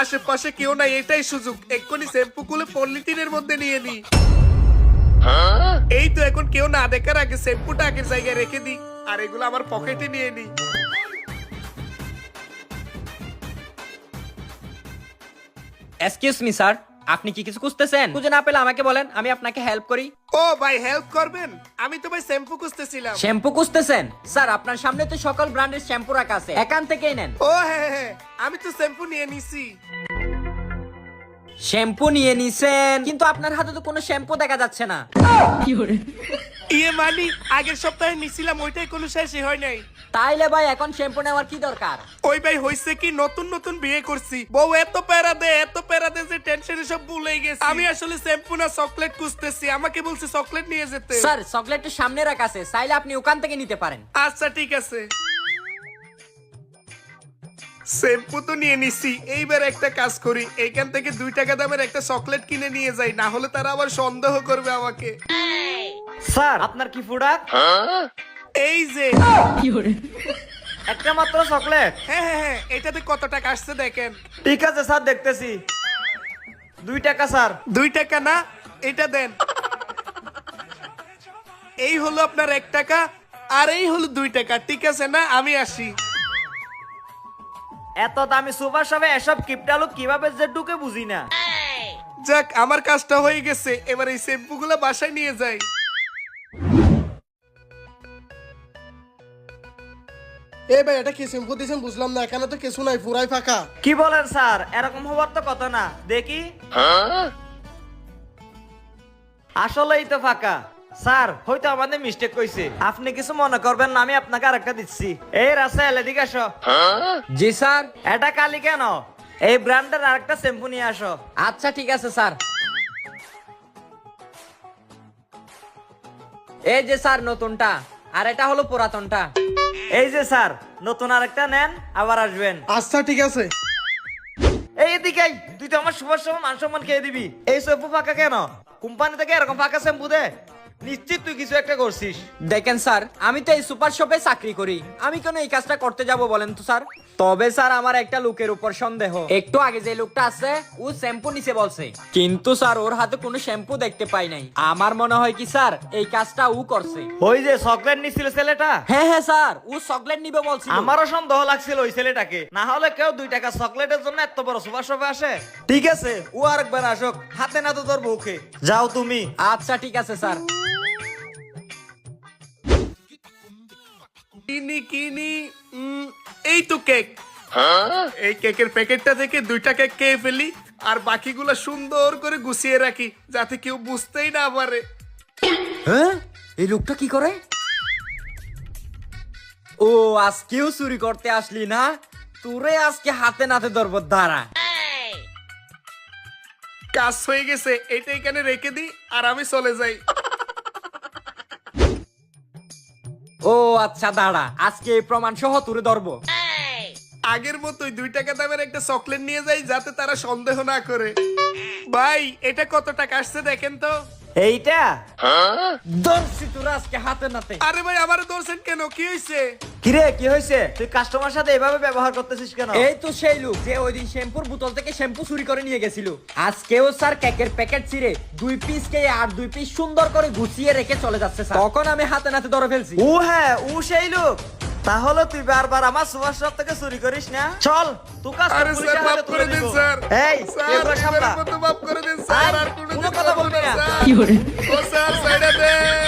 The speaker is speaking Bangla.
আশেপাশে কেউ নাই, এটাই সুযোগ। এক্ষুনি শ্যাম্পু গুলো পলিথিনের মধ্যে নিয়ে নি। এই তো, এখন কেউ না দেখার আগে শ্যাম্পুটা আগের জায়গায় রেখে দি, আর এগুলো আমার পকেটে নিয়ে নি। এক্সকিউজ মি স্যার, আপনি কি কিছু খুঁজতেছেন? খুঁজে না পেলে আমাকে বলেন, আমি আপনাকে হেল্প করি। ও ভাই, হেল্প করবেন? আমি তো ভাই শ্যাম্পু খুঁজতেছিলাম। শ্যাম্পু খুঁজতেছেন? স্যার আপনার সামনে তো সকল ব্র্যান্ডের শ্যাম্পু রাখা আছে, এখান থেকেই নেন। ও হ্যাঁ হ্যাঁ, আমি তো শ্যাম্পু নিয়ে নিছি। শ্যাম্পু নিয়ে নিছেন, কিন্তু আপনার হাতে তো কোনো শ্যাম্পু দেখা যাচ্ছে না। ইয়ে মানি, আগের সপ্তাহে নিছিলাম, ওইটাই কোনো শেষই হয় নাই। তাইলে ভাই এখন শ্যাম্পু নেওয়ার কি দরকার? ওই ভাই হইছে কি, নতুন নতুন বিয়ে করছি, বউ এত প্যারা দে যে টেনশনে সব ভুলেই গেছি। আমি আসলে শ্যাম্পু না চকলেট খুঁজতেছি, আমাকে বলছে চকলেট নিয়ে যেতে। স্যার চকলেটটা সামনে রাখা আছে, চাইলে আপনি ওখান থেকে নিতে পারেন। আচ্ছা ঠিক আছে, শ্যাম্পু তো নিয়ে নিছি। এইবার একটা কাজ করি, এইখান থেকে 2 টাকা দামের একটা চকলেট কিনে নিয়ে যাই, না হলে তারা আবার সন্দেহ করবে আমাকে। স্যার আপনার কি প্রোডাক্ট? এই যে একটা মাত্র চকলেট? হ্যাঁ হ্যাঁ হ্যাঁ, এটাতে কত টাকা আসছে দেখেন। ঠিক আছে স্যার, দেখতেছি। 2 টাকা স্যার। 2 টাকা না, এটা দেন। এই হলো আপনার 1 টাকা, আর এই হলো 2 টাকা। ঠিক আছে না, আমি আসি। এত দামি সুপার শপে এসব কিপটালু কিভাবে যে ঢুকে বুঝি না। যাক, আমার কাজটা হয়ে গেছে, এবার এই শ্যাম্পু গুলো বাসায় নিয়ে যাই। এই ভাই, এটা কি শ্যাম্পু দিয়েছেন বুঝলাম না, এখানে তো কিছু নাই, পুরাই ফাঁকা। কি বলেন স্যার? এরকম হবার তো কথা না। দেখি, আসলেই তো ফাঁকা। স্যার হয়তো আমাদের মিস্টেক কইছে, আপনি কিছু মনে করবেন না, আমি আপনাকে আরেকটা দিচ্ছি। এই রাসেল, এদিকে আসো। জি স্যার। এটা কালি কেন? এই ব্র্যান্ডের আরেকটা শ্যাম্পু নিয়ে আসো। আচ্ছা ঠিক আছে স্যার। এই যে স্যার নতুনটা, আর এটা হলো পুরাতনটা। এই যে স্যার, নতুন আরেকটা নেন, আবার আসবেন। আচ্ছা ঠিক আছে। এই এদিকে আই, তুই তো আমার সুপার শপে মান সম্মান খেয়ে দিবি। এই শ্যাম্পু ফাঁকা কেন? কোম্পানি থেকে এরকম ফাঁকা শ্যাম্পু দে? নিশ্চিত তুই কিছু একটা করছিস। দেখেন স্যার, আমি তো এই সুপার শপে চাকরি করি, আমি কেন এই কাজটা করতে যাব বলেন তো স্যার? তবে স্যার আমার একটা লোকের উপর সন্দেহ। একটু আগে যে লোকটা আছে, ও শ্যাম্পু নিছে বলছে, কিন্তু স্যার ওর হাতে কোনো শ্যাম্পু দেখতে পাই নাই। আমার মনে হয় কি স্যার, এই কাজটা ও করছে। ওই যে চকলেট নিছিল ছেলেটা? হ্যাঁ হ্যাঁ স্যার, ও চকলেট নিবে বলছিল। আমারও সন্দেহ লাগছিল ওই ছেলেটাকে। না হলে কেউ 2 টাকা চকলেটের জন্য এত বড় সুপার শপে আসে? ঠিক আছে, ও আরেকবার আসুক, হাতে না তো তোর বউকে। যাও তুমি। আচ্ছা ঠিক আছে স্যার। কিনি কিনি, এই তো কেক। এই কেকের প্যাকেটটা থেকে 2টা কেক খেয়ে ফেলি, আর বাকিগুলো সুন্দর করে গুছিয়ে রাখি, যাতে কেউ বুঝতেই না পারে। হ্যাঁ, এই লোকটা কি করে? ও, আজকেও চুরি করতে আসলি না? তোরে আজকে হাতে নাতে ধরবো, দাঁড়া। কাজ হয়ে গেছে, এটা এখানে রেখে দিই আর আমি চলে যাই। ও আচ্ছা দাঁড়া, আজকে এই প্রমাণ সহ তোরে ধরবো। আগের মতোই 2 টাকা দামের একটা চকলেট নিয়ে যাই, যাতে তারা সন্দেহ না করে। ভাই, এটা কত টাকা আসছে দেখেন তো। এইটা ধরছি তোরা আজকে হাতে নাতে। আরে ভাই, আমারও ধরছেন কেন? কি হয়েছে? কিরে, কি হয়েছে? তুই কাস্টমার সাথে এভাবে ব্যবহার করতেছিস কেন? এই তো সেই লোক যে ওই দিন শ্যাম্পুর বোতল থেকে শ্যাম্পু চুরি করে নিয়ে গেছিল। আজকেও স্যার কেকের প্যাকেট ছিঁড়ে 2 পিস খেয়ে আর 2 পিস সুন্দর করে গুছিয়ে রেখে চলে যাচ্ছে স্যার। তখন আমি হাতে নাতে ধরে ফেলছি। ও হ্যাঁ, ও সেই লোক। তাহলে তুই বারবার আমার সুপার শপ থেকে চুরি করিস না। চল, তুই কাজ আরে স্যার, মাফ করে দিন স্যার। এই স্যার, এবার সামলা। এবারের মতো মাফ করে দিন স্যার, আর কোনো কোনোদিন কথা বলবি না। স্যার। ও স্যার, সাইডে দেন।